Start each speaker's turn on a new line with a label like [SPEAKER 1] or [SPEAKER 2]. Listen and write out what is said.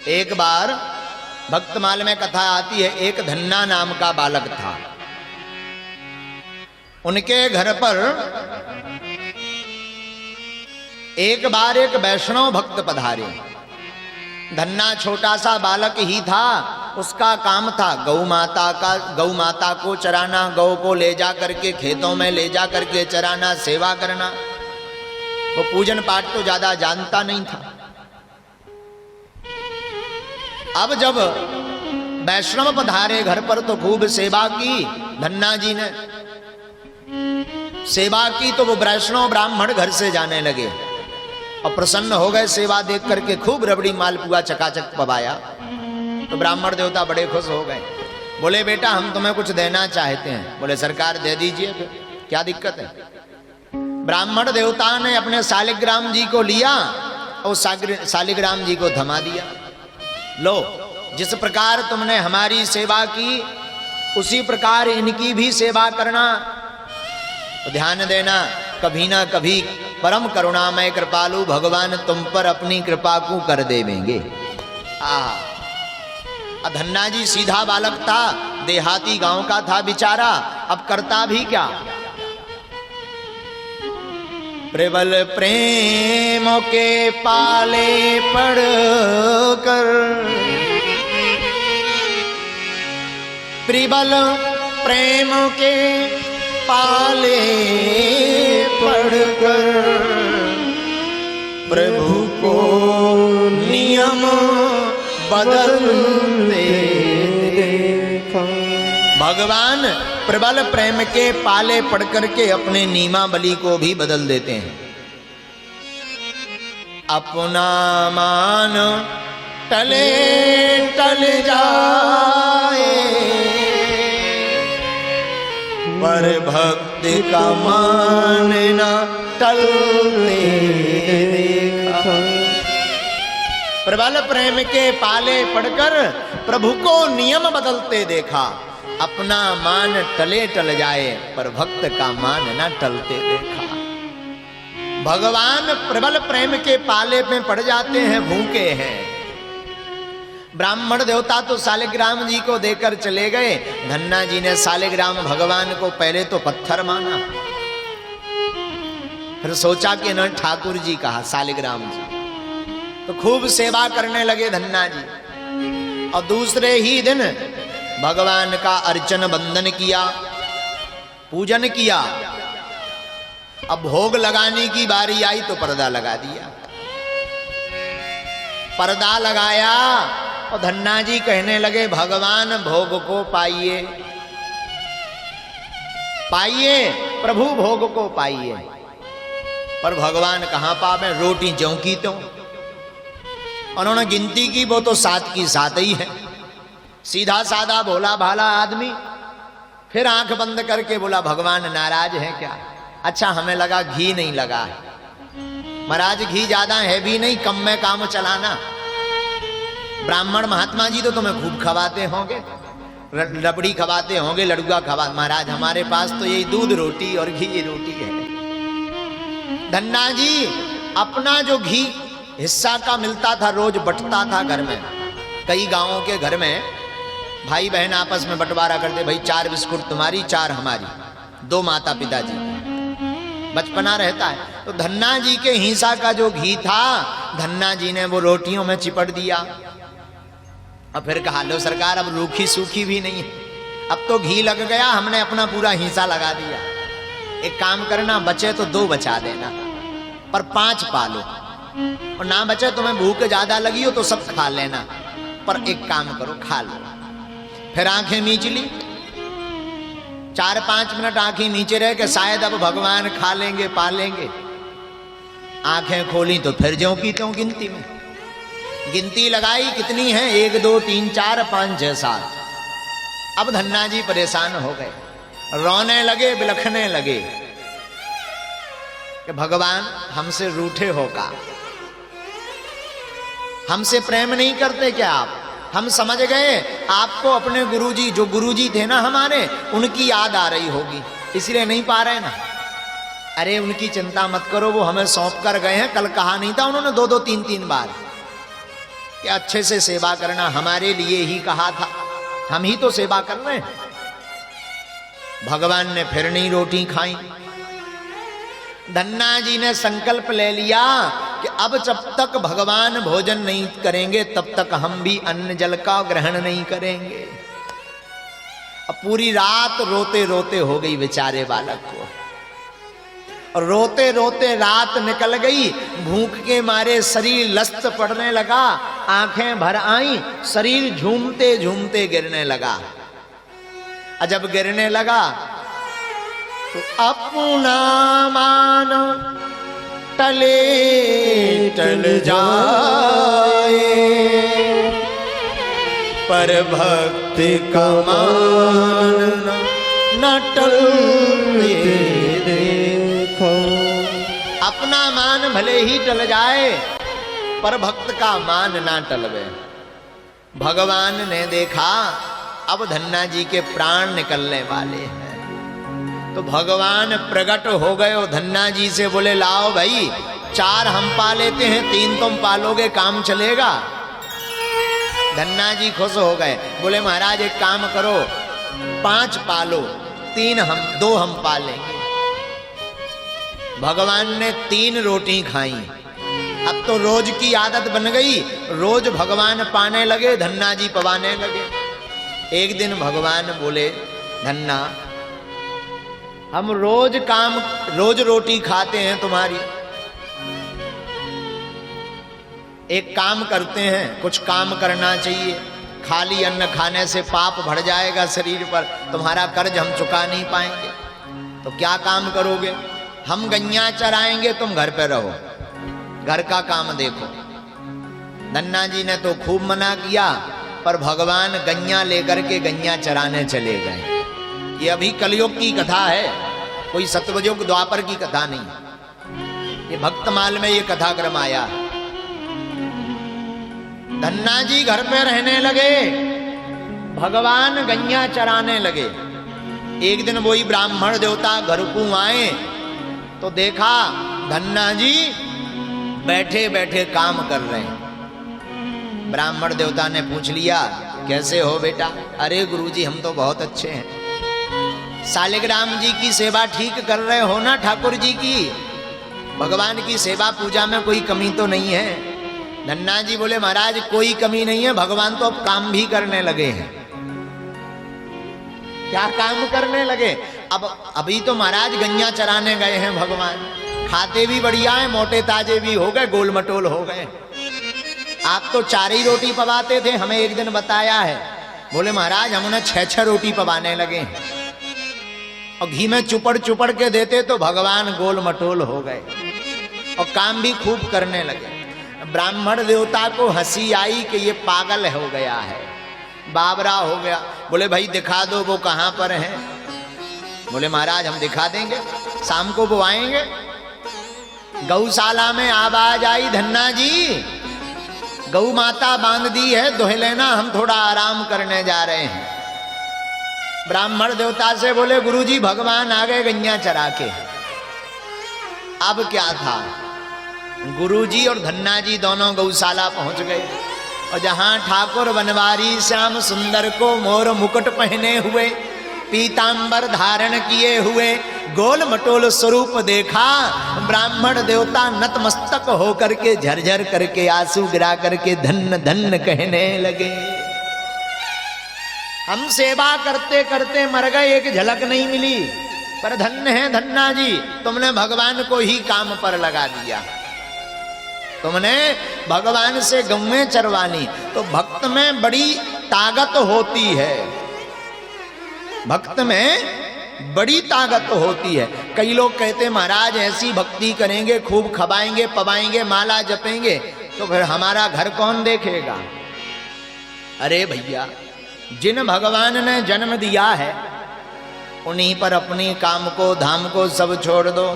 [SPEAKER 1] एक बार भक्तमाल में कथा आती है, एक धन्ना नाम का बालक था। उनके घर पर एक बार एक वैष्णव भक्त पधारे। धन्ना छोटा सा बालक ही था, उसका काम था गौ माता को चराना, गौ को ले जा करके खेतों में ले जा करके चराना, सेवा करना। वो पूजन पाठ तो ज्यादा जानता नहीं था। अब जब वैष्णव पधारे घर पर तो खूब सेवा की। धन्ना जी ने सेवा की तो वो वैष्णव ब्राह्मण घर से जाने लगे और प्रसन्न हो गए सेवा देख करके। खूब रबड़ी मालपुआ चकाचक पवाया तो ब्राह्मण देवता बड़े खुश हो गए। बोले बेटा हम तुम्हें कुछ देना चाहते हैं। बोले सरकार दे दीजिए, फिर क्या दिक्कत है। ब्राह्मण देवता ने अपने शालिग्राम जी को लिया और शालिग्राम जी को थमा दिया। लो, जिस प्रकार तुमने हमारी सेवा की उसी प्रकार इनकी भी सेवा करना। तो ध्यान देना, कभी ना कभी परम करुणामय कृपालु भगवान तुम पर अपनी कृपा को कर देवेंगे। धन्ना जी सीधा बालक था, देहाती गांव का था बेचारा, अब करता भी क्या। प्रबल प्रेम के पाले पड़ कर, प्रबल प्रेम के पाले पड़कर प्रभु को नियम बदलते देखा। भगवान प्रबल प्रेम के पाले पड़ करके अपने नियमावली को भी बदल देते हैं। अपना मान टले टल जाए पर भक्ति का मान न टलने देखा। प्रबल प्रेम के पाले पड़कर प्रभु को नियम बदलते देखा। अपना मान टले टल जाए पर भक्त का मान न टलते देखा। भगवान प्रबल प्रेम के पाले में पड़ जाते हैं, भूखे हैं। ब्राह्मण देवता तो शालिग्राम जी को देकर चले गए। धन्ना जी ने शालिग्राम भगवान को पहले तो पत्थर माना, फिर सोचा कि इन्होंने ठाकुर जी कहा शालिग्राम जी, तो खूब सेवा करने लगे धन्ना जी। और दूसरे ही दिन भगवान का अर्चन बंदन किया, पूजन किया। अब भोग लगाने की बारी आई तो पर्दा लगा दिया। पर्दा लगाया और धन्ना जी कहने लगे भगवान भोग को पाइए, पाइए प्रभु भोग को पाइए। पर भगवान कहां पावे, रोटी ज्यों की त्यों। उन्होंने गिनती की, वो तो 7 की 7 ही है। सीधा साधा भोला भाला आदमी। फिर आंख बंद करके बोला भगवान नाराज है क्या। अच्छा हमें लगा घी नहीं लगा है। महाराज घी ज्यादा है भी नहीं, कम में काम चलाना। ब्राह्मण महात्मा जी तो तुम्हें खूब खवाते होंगे, रबड़ी खवाते होंगे, लड़ुआ खवा। महाराज हमारे पास तो यही दूध रोटी और घी रोटी है। धन्ना जी अपना जो घी हिस्सा का मिलता था रोज बंटता था घर में। कई गांवों के घर में भाई बहन आपस में बंटवारा करते, भाई 4 बिस्कुट तुम्हारी 4 हमारी, 2 माता पिता जी, बचपना रहता है। तो धन्ना जी के हिस्सा का जो घी था धन्ना जी ने वो रोटियों में चिपट दिया। और फिर कहा लो सरकार अब रूखी सूखी भी नहीं है, अब तो घी लग गया, हमने अपना पूरा हिस्सा लगा दिया। एक काम करना, बचे तो 2 बचा देना पर 5 पालो, और ना बचे तुम्हें भूख ज्यादा लगी हो तो सब खा लेना, पर एक काम करो खा लो। फिर आंखें मीच ली, 4-5 मिनट आंखें नीचे रह के शायद अब भगवान खा लेंगे पा लेंगे। आंखें खोली तो फिर ज्यों की त्यों गिनती में। गिनती लगाई कितनी है, 1 2 3 4 5 6 7। अब धन्ना जी परेशान हो गए, रोने लगे, बिलखने लगे कि भगवान हमसे रूठे हो का, हमसे प्रेम नहीं करते क्या आप। हम समझ गए आपको अपने गुरुजी, जो गुरुजी थे ना हमारे, उनकी याद आ रही होगी, इसलिए नहीं पा रहे ना। अरे उनकी चिंता मत करो, वो हमें सौंप कर गए हैं, कल कहा नहीं था उन्होंने 2-2 3-3 बार कि अच्छे से सेवा करना, हमारे लिए ही कहा था, हम ही तो सेवा कर रहे हैं। भगवान ने फिर नहीं रोटी खाई। धन्ना जी ने संकल्प ले लिया कि अब जब तक भगवान भोजन नहीं करेंगे तब तक हम भी अन्न जल का ग्रहण नहीं करेंगे। अब पूरी रात रोते रोते हो गई बेचारे बालक को, और रोते रोते रात निकल गई। भूख के मारे शरीर लस्त पड़ने लगा, आंखें भर आई, शरीर झूमते झूमते गिरने लगा। जब गिरने लगा तो अपना मान टले टल जाए, पर भक्ति का मान न टलने देखो। अपना मान भले ही टल जाए पर भक्त का मान ना टलवे। भगवान ने देखा अब धन्ना जी के प्राण निकलने वाले हैं, तो भगवान प्रकट हो गए और धन्ना जी से बोले लाओ भाई, 4 हम पा लेते हैं, 3 तुम पालोगे, काम चलेगा। धन्ना जी खुश हो गए, बोले महाराज एक काम करो, 5 पालो, 2 हम पालेंगे। भगवान ने 3 रोटी खाई। अब तो रोज की आदत बन गई, रोज भगवान पाने लगे, धन्ना जी पवाने लगे। एक दिन भगवान बोले धन्ना, हम रोज रोटी खाते हैं तुम्हारी, एक काम करते हैं, कुछ काम करना चाहिए। खाली अन्न खाने से पाप बढ़ जाएगा शरीर पर, तुम्हारा कर्ज हम चुका नहीं पाएंगे। तो क्या काम करोगे? हम गैया चराएंगे, तुम घर पे रहो, घर का काम देखो। धन्ना जी ने तो खूब मना किया, पर भगवान गैया लेकर के गैया चराने चले गए। ये अभी कलयुग की कथा है, कोई सतयुग द्वापर की कथा नहीं। ये भक्तमाल में ये कथाक्रम आया। धन्ना जी घर पे रहने लगे, भगवान गैया चराने लगे। एक दिन वही ब्राह्मण देवता घर को आए तो देखा धन्ना जी बैठे बैठे काम कर रहे हैं। ब्राह्मण देवता ने पूछ लिया कैसे हो बेटा? अरे गुरुजी हम तो बहुत अच्छे हैं। शालिग्राम जी की सेवा ठीक कर रहे हो ना ठाकुर जी की? भगवान की सेवा पूजा में कोई कमी तो नहीं है? धन्ना जी बोले महाराज कोई कमी नहीं है, भगवान तो अब काम भी करने लगे हैं। क्या काम करने लगे? अब अभी तो महाराज गैया चराने गए हैं भगवान, खाते भी बढ़िया है, मोटे ताजे भी हो गए, गोल मटोल हो गए। आप तो 4 ही रोटी पवाते थे, हमें एक दिन बताया है। बोले महाराज हम उन्हें 6 रोटी पवाने लगे हैं, और घी में चुपड़ चुपड़ के देते तो भगवान गोल मटोल हो गए और काम भी खूब करने लगे। ब्राह्मण देवता को हंसी आई कि ये पागल हो गया है, बाबरा हो गया। बोले भाई दिखा दो वो कहाँ पर है। बोले महाराज हम दिखा देंगे, शाम को वो आएंगे। गौशाला में आवाज आई धन्ना जी गौ माता बांध दी है, दुह लेना, हम थोड़ा आराम करने जा रहे हैं। ब्राह्मण देवता से बोले गुरुजी भगवान आ गए गैया चरा के। अब क्या था, गुरुजी और धन्ना जी दोनों गौशाला पहुंच गए, और जहां ठाकुर बनवारी श्याम सुंदर को मोर मुकुट पहने हुए, पीतांबर धारण किए हुए, गोल मटोल स्वरूप देखा, ब्राह्मण देवता नतमस्तक होकर के झरझर करके आंसू गिरा करके धन्य धन्य कहने लगे। हम सेवा करते करते मर गए, एक झलक नहीं मिली, पर धन्य है धन्ना जी, तुमने भगवान को ही काम पर लगा दिया। तुमने भगवान से गौएं चरवानी। तो भक्त में बड़ी ताकत होती है, भक्त में बड़ी ताकत होती है। कई लोग कहते महाराज ऐसी भक्ति करेंगे, खूब खवाएंगे पवाएंगे, माला जपेंगे, तो फिर हमारा घर कौन देखेगा? अरे भैया जिन भगवान ने जन्म दिया है उन्हीं पर अपनी काम को धाम को सब छोड़ दो।